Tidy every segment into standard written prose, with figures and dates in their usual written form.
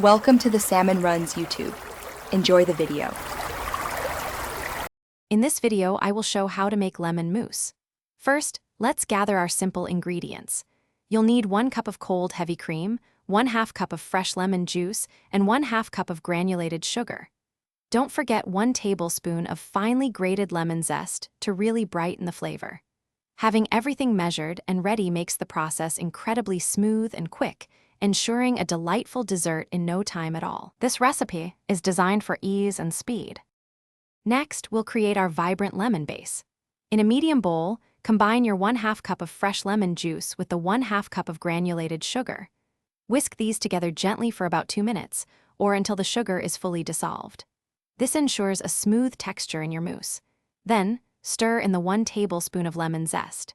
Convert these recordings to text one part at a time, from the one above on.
Welcome to the Salmon Runs YouTube. Enjoy the video. In this video, I will show how to make lemon mousse. First, let's gather our simple ingredients. You'll need 1 cup of cold heavy cream, 1/2 cup of fresh lemon juice, and 1/2 cup of granulated sugar. Don't forget 1 tablespoon of finely grated lemon zest to really brighten the flavor. Having everything measured and ready makes the process incredibly smooth and quick, ensuring a delightful dessert in no time at all. This recipe is designed for ease and speed. Next, we'll create our vibrant lemon base. In a medium bowl, combine your 1/2 cup of fresh lemon juice with the 1/2 cup of granulated sugar. Whisk these together gently for about 2 minutes, or until the sugar is fully dissolved. This ensures a smooth texture in your mousse. Then, stir in the 1 tablespoon of lemon zest.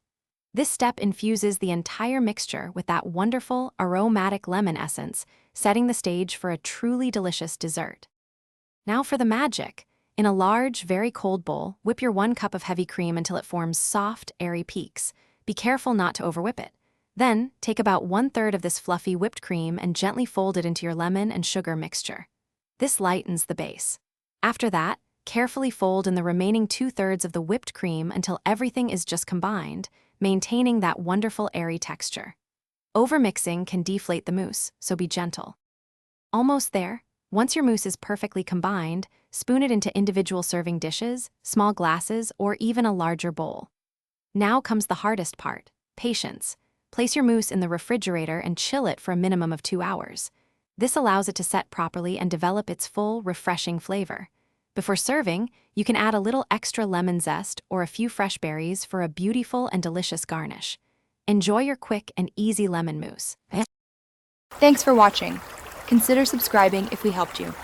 This step infuses the entire mixture with that wonderful, aromatic lemon essence, setting the stage for a truly delicious dessert. Now for the magic. In a large, very cold bowl, whip your 1 cup of heavy cream until it forms soft, airy peaks. Be careful not to overwhip it. Then, take about 1/3 of this fluffy whipped cream and gently fold it into your lemon and sugar mixture. This lightens the base. After that, carefully fold in the remaining 2/3 of the whipped cream until everything is just combined, maintaining that wonderful airy texture. Overmixing can deflate the mousse, so be gentle. Almost there. Once your mousse is perfectly combined, spoon it into individual serving dishes, small glasses, or even a larger bowl. Now comes the hardest part, patience. Place your mousse in the refrigerator and chill it for a minimum of 2 hours. This allows it to set properly and develop its full, refreshing flavor. Before serving, you can add a little extra lemon zest or a few fresh berries for a beautiful and delicious garnish. Enjoy your quick and easy lemon mousse. Thanks for watching. Consider subscribing if we helped you.